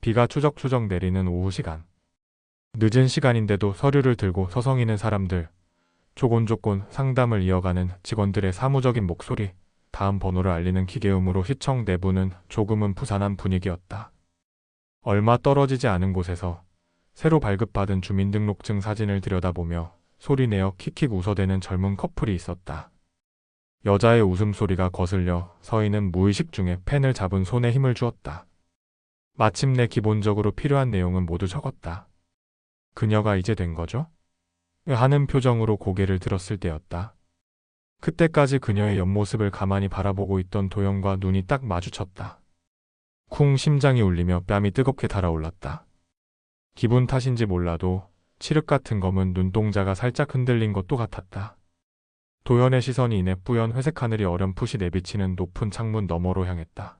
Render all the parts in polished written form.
비가 추적추적 내리는 오후 시간. 늦은 시간인데도 서류를 들고 서성이는 사람들, 조곤조곤 상담을 이어가는 직원들의 사무적인 목소리, 다음 번호를 알리는 기계음으로 시청 내부는 조금은 부산한 분위기였다. 얼마 떨어지지 않은 곳에서 새로 발급받은 주민등록증 사진을 들여다보며 소리내어 킥킥 웃어대는 젊은 커플이 있었다. 여자의 웃음소리가 거슬려 서희는 무의식 중에 펜을 잡은 손에 힘을 주었다. 마침내 기본적으로 필요한 내용은 모두 적었다. 그녀가 이제 된 거죠? 하는 표정으로 고개를 들었을 때였다. 그때까지 그녀의 옆모습을 가만히 바라보고 있던 도연과 눈이 딱 마주쳤다. 쿵 심장이 울리며 뺨이 뜨겁게 달아올랐다. 기분 탓인지 몰라도 칠흑 같은 검은 눈동자가 살짝 흔들린 것도 같았다. 도연의 시선이 이내 뿌연 회색 하늘이 어렴풋이 내비치는 높은 창문 너머로 향했다.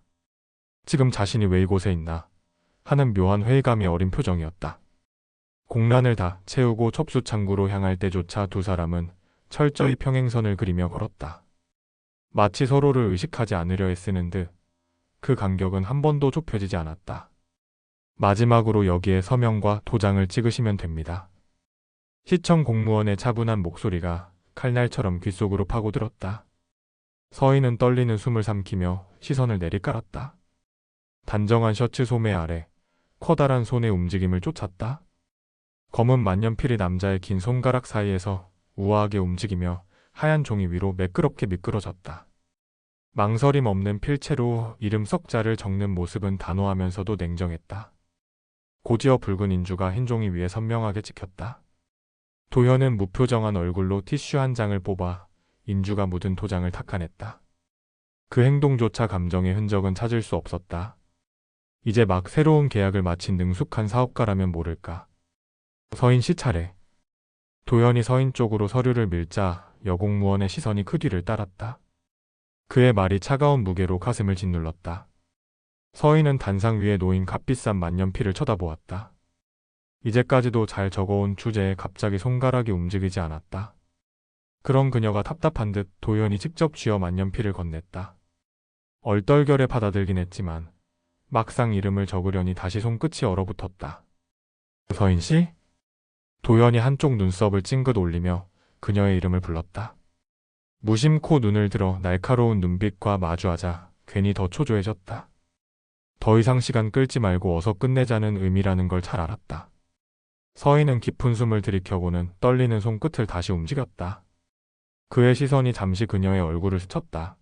지금 자신이 왜 이곳에 있나 하는 묘한 회의감이 어린 표정이었다. 공란을 다 채우고 첩수창구로 향할 때조차 두 사람은 철저히 평행선을 그리며 걸었다. 마치 서로를 의식하지 않으려 애쓰는 듯 그 간격은 한 번도 좁혀지지 않았다. 마지막으로 여기에 서명과 도장을 찍으시면 됩니다. 시청 공무원의 차분한 목소리가 칼날처럼 귓속으로 파고들었다. 서희는 떨리는 숨을 삼키며 시선을 내리깔았다. 단정한 셔츠 소매 아래 커다란 손의 움직임을 쫓았다. 검은 만년필이 남자의 긴 손가락 사이에서 우아하게 움직이며 하얀 종이 위로 매끄럽게 미끄러졌다. 망설임 없는 필체로 이름 석자를 적는 모습은 단호하면서도 냉정했다. 고지어 붉은 인주가 흰 종이 위에 선명하게 찍혔다. 도현은 무표정한 얼굴로 티슈 한 장을 뽑아 인주가 묻은 도장을 닦아냈다. 그 행동조차 감정의 흔적은 찾을 수 없었다. 이제 막 새로운 계약을 마친 능숙한 사업가라면 모를까. 서인 씨 차례. 도현이 서인 쪽으로 서류를 밀자 여공무원의 시선이 그 뒤를 따랐다. 그의 말이 차가운 무게로 가슴을 짓눌렀다. 서인은 단상 위에 놓인 값비싼 만년필을 쳐다보았다. 이제까지도 잘 적어온 주제에 갑자기 손가락이 움직이지 않았다. 그런 그녀가 답답한 듯 도연이 직접 쥐어 만년필을 건넸다. 얼떨결에 받아들긴 했지만 막상 이름을 적으려니 다시 손끝이 얼어붙었다. 서인 씨? 도연이 한쪽 눈썹을 찡긋 올리며 그녀의 이름을 불렀다. 무심코 눈을 들어 날카로운 눈빛과 마주하자 괜히 더 초조해졌다. 더 이상 시간 끌지 말고 어서 끝내자는 의미라는 걸 잘 알았다. 서희는 깊은 숨을 들이켜고는 떨리는 손끝을 다시 움직였다. 그의 시선이 잠시 그녀의 얼굴을 스쳤다.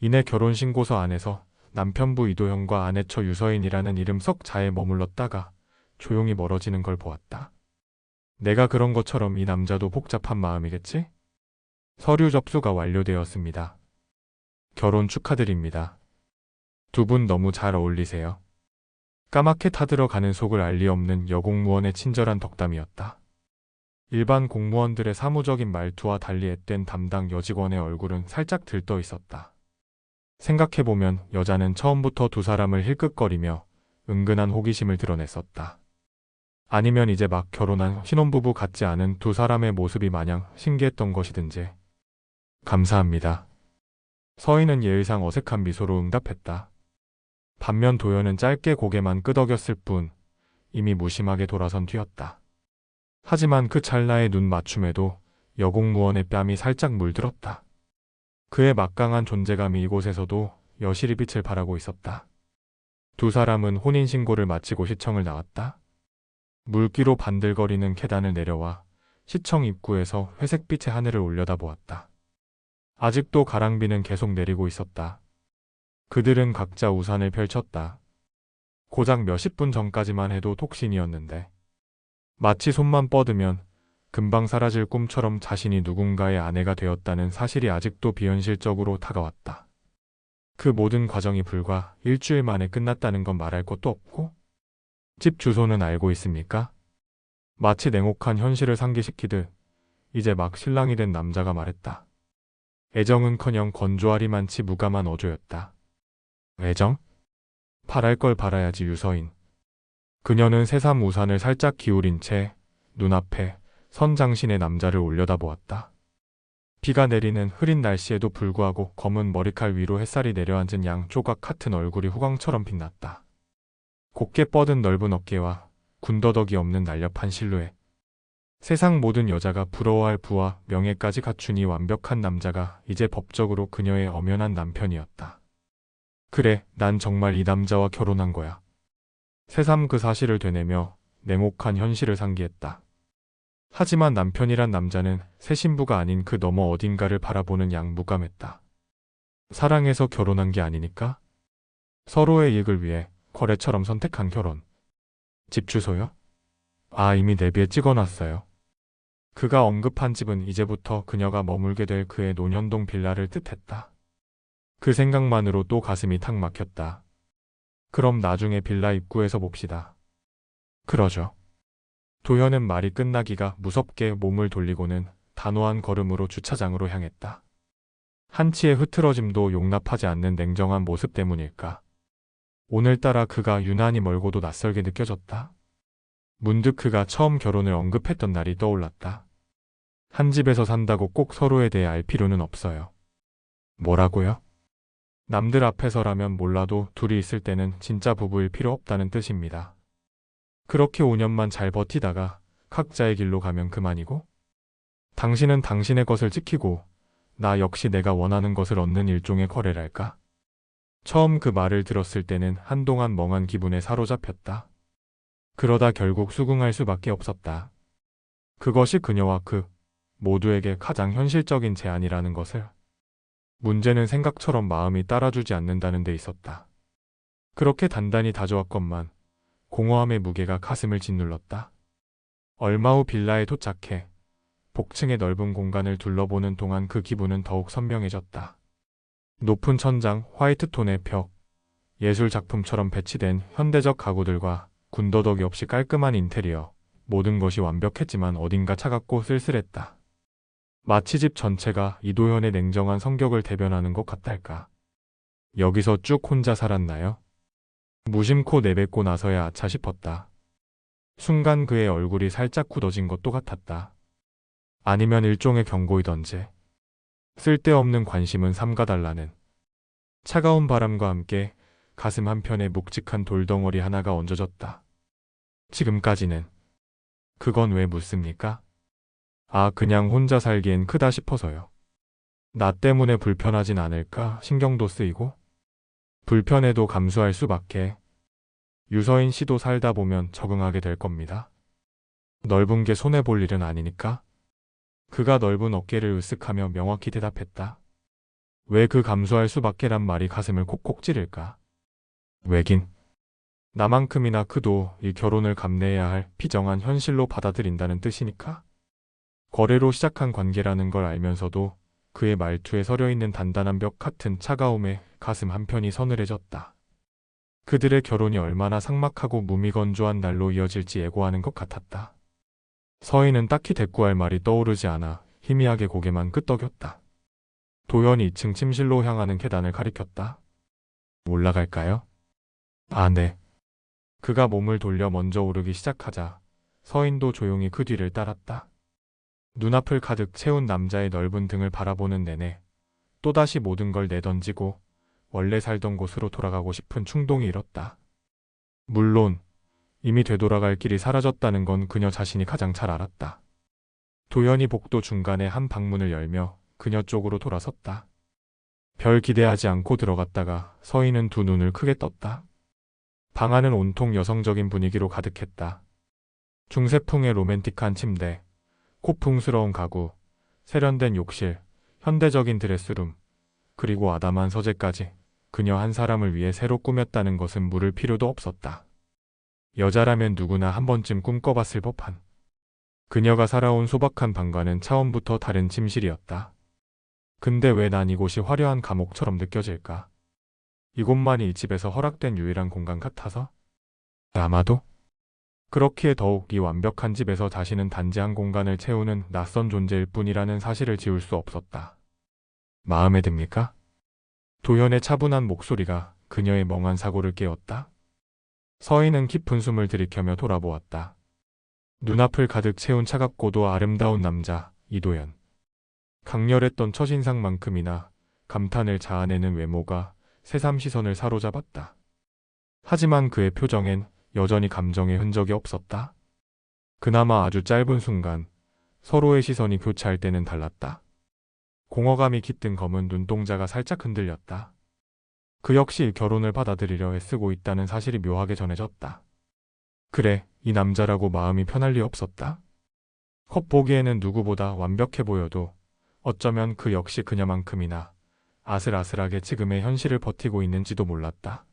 이내 결혼신고서 안에서 남편부 이도현과 아내처 유서인이라는 이름 석자에 머물렀다가 조용히 멀어지는 걸 보았다. 내가 그런 것처럼 이 남자도 복잡한 마음이겠지? 서류 접수가 완료되었습니다. 결혼 축하드립니다. 두 분 너무 잘 어울리세요. 까맣게 타들어가는 속을 알 리 없는 여공무원의 친절한 덕담이었다. 일반 공무원들의 사무적인 말투와 달리 앳된 담당 여직원의 얼굴은 살짝 들떠 있었다. 생각해보면 여자는 처음부터 두 사람을 힐끗거리며 은근한 호기심을 드러냈었다. 아니면 이제 막 결혼한 신혼부부 같지 않은 두 사람의 모습이 마냥 신기했던 것이든지. 감사합니다. 서희는 예의상 어색한 미소로 응답했다. 반면 도연은 짧게 고개만 끄덕였을 뿐 이미 무심하게 돌아선 뒤였다. 하지만 그 찰나의 눈 맞춤에도 여공무원의 뺨이 살짝 물들었다. 그의 막강한 존재감이 이곳에서도 여실히 빛을 발하고 있었다. 두 사람은 혼인신고를 마치고 시청을 나왔다. 물기로 반들거리는 계단을 내려와 시청 입구에서 회색빛의 하늘을 올려다보았다. 아직도 가랑비는 계속 내리고 있었다. 그들은 각자 우산을 펼쳤다. 고작 몇십 분 전까지만 해도 톡신이었는데 마치 손만 뻗으면 금방 사라질 꿈처럼 자신이 누군가의 아내가 되었다는 사실이 아직도 비현실적으로 다가왔다. 그 모든 과정이 불과 일주일 만에 끝났다는 건 말할 것도 없고 집 주소는 알고 있습니까? 마치 냉혹한 현실을 상기시키듯 이제 막 신랑이 된 남자가 말했다. 애정은커녕 건조하리만치 무감한 어조였다. 애정? 바랄 걸 바라야지 유서인. 그녀는 새삼 우산을 살짝 기울인 채 눈앞에 선장신의 남자를 올려다보았다. 비가 내리는 흐린 날씨에도 불구하고 검은 머리칼 위로 햇살이 내려앉은 양 조각 같은 얼굴이 후광처럼 빛났다. 곱게 뻗은 넓은 어깨와 군더더기 없는 날렵한 실루엣. 세상 모든 여자가 부러워할 부와 명예까지 갖춘 이 완벽한 남자가 이제 법적으로 그녀의 엄연한 남편이었다. 그래, 난 정말 이 남자와 결혼한 거야. 새삼 그 사실을 되뇌며 냉혹한 현실을 상기했다. 하지만 남편이란 남자는 새 신부가 아닌 그 너머 어딘가를 바라보는 양 무감했다. 사랑해서 결혼한 게 아니니까? 서로의 이익을 위해 거래처럼 선택한 결혼. 집 주소요? 아, 이미 내비에 찍어놨어요. 그가 언급한 집은 이제부터 그녀가 머물게 될 그의 논현동 빌라를 뜻했다. 그 생각만으로 또 가슴이 탁 막혔다. 그럼 나중에 빌라 입구에서 봅시다. 그러죠. 도현은 말이 끝나기가 무섭게 몸을 돌리고는 단호한 걸음으로 주차장으로 향했다. 한치의 흐트러짐도 용납하지 않는 냉정한 모습 때문일까. 오늘따라 그가 유난히 멀고도 낯설게 느껴졌다. 문득 그가 처음 결혼을 언급했던 날이 떠올랐다. 한 집에서 산다고 꼭 서로에 대해 알 필요는 없어요. 뭐라고요? 남들 앞에서라면 몰라도 둘이 있을 때는 진짜 부부일 필요 없다는 뜻입니다. 그렇게 5년만 잘 버티다가 각자의 길로 가면 그만이고, 당신은 당신의 것을 지키고 나 역시 내가 원하는 것을 얻는 일종의 거래랄까? 처음 그 말을 들었을 때는 한동안 멍한 기분에 사로잡혔다. 그러다 결국 수긍할 수밖에 없었다. 그것이 그녀와 그 모두에게 가장 현실적인 제안이라는 것을. 문제는 생각처럼 마음이 따라주지 않는다는 데 있었다. 그렇게 단단히 다져왔건만 공허함의 무게가 가슴을 짓눌렀다. 얼마 후 빌라에 도착해 복층의 넓은 공간을 둘러보는 동안 그 기분은 더욱 선명해졌다. 높은 천장, 화이트톤의 벽, 예술 작품처럼 배치된 현대적 가구들과 군더더기 없이 깔끔한 인테리어, 모든 것이 완벽했지만 어딘가 차갑고 쓸쓸했다. 마치 집 전체가 이도현의 냉정한 성격을 대변하는 것 같달까. 여기서 쭉 혼자 살았나요? 무심코 내뱉고 나서야 아차 싶었다. 순간 그의 얼굴이 살짝 굳어진 것도 같았다. 아니면 일종의 경고이던지. 쓸데없는 관심은 삼가달라는. 차가운 바람과 함께 가슴 한편에 묵직한 돌덩어리 하나가 얹어졌다. 지금까지는. 그건 왜 묻습니까? 아, 그냥 혼자 살기엔 크다 싶어서요. 나 때문에 불편하진 않을까 신경도 쓰이고. 불편해도 감수할 수밖에. 유서인 씨도 살다 보면 적응하게 될 겁니다. 넓은 게 손해볼 일은 아니니까. 그가 넓은 어깨를 으쓱하며 명확히 대답했다. 왜 그 감수할 수밖에란 말이 가슴을 콕콕 찌를까? 왜긴. 나만큼이나 그도 이 결혼을 감내해야 할 비정한 현실로 받아들인다는 뜻이니까. 거래로 시작한 관계라는 걸 알면서도 그의 말투에 서려있는 단단한 벽 같은 차가움에 가슴 한편이 서늘해졌다. 그들의 결혼이 얼마나 삭막하고 무미건조한 날로 이어질지 예고하는 것 같았다. 서희는 딱히 대꾸할 말이 떠오르지 않아 희미하게 고개만 끄덕였다. 도현이 2층 침실로 향하는 계단을 가리켰다. 올라갈까요? 아, 네. 그가 몸을 돌려 먼저 오르기 시작하자 서인도 조용히 그 뒤를 따랐다. 눈앞을 가득 채운 남자의 넓은 등을 바라보는 내내 또다시 모든 걸 내던지고 원래 살던 곳으로 돌아가고 싶은 충동이 일었다. 물론 이미 되돌아갈 길이 사라졌다는 건 그녀 자신이 가장 잘 알았다. 도연이 복도 중간에 한 방문을 열며 그녀 쪽으로 돌아섰다. 별 기대하지 않고 들어갔다가 서희는 두 눈을 크게 떴다. 방 안은 온통 여성적인 분위기로 가득했다. 중세풍의 로맨틱한 침대, 고풍스러운 가구, 세련된 욕실, 현대적인 드레스룸, 그리고 아담한 서재까지 그녀 한 사람을 위해 새로 꾸몄다는 것은 물을 필요도 없었다. 여자라면 누구나 한 번쯤 꿈꿔봤을 법한. 그녀가 살아온 소박한 방과는 차원부터 다른 침실이었다. 근데 왜 난 이곳이 화려한 감옥처럼 느껴질까? 이곳만이 이 집에서 허락된 유일한 공간 같아서? 아마도? 그렇기에 더욱 이 완벽한 집에서 자신은 단지 한 공간을 채우는 낯선 존재일 뿐이라는 사실을 지울 수 없었다. 마음에 듭니까? 도현의 차분한 목소리가 그녀의 멍한 사고를 깨웠다. 서희는 깊은 숨을 들이켜며 돌아보았다. 눈앞을 가득 채운 차갑고도 아름다운 남자 이도현. 강렬했던 첫인상만큼이나 감탄을 자아내는 외모가 새삼 시선을 사로잡았다. 하지만 그의 표정엔 여전히 감정의 흔적이 없었다. 그나마 아주 짧은 순간 서로의 시선이 교차할 때는 달랐다. 공허감이 깃든 검은 눈동자가 살짝 흔들렸다. 그 역시 결혼을 받아들이려 애쓰고 있다는 사실이 묘하게 전해졌다. 그래, 이 남자라고 마음이 편할 리 없었다. 겉보기에는 누구보다 완벽해 보여도 어쩌면 그 역시 그녀만큼이나 아슬아슬하게 지금의 현실을 버티고 있는지도 몰랐다.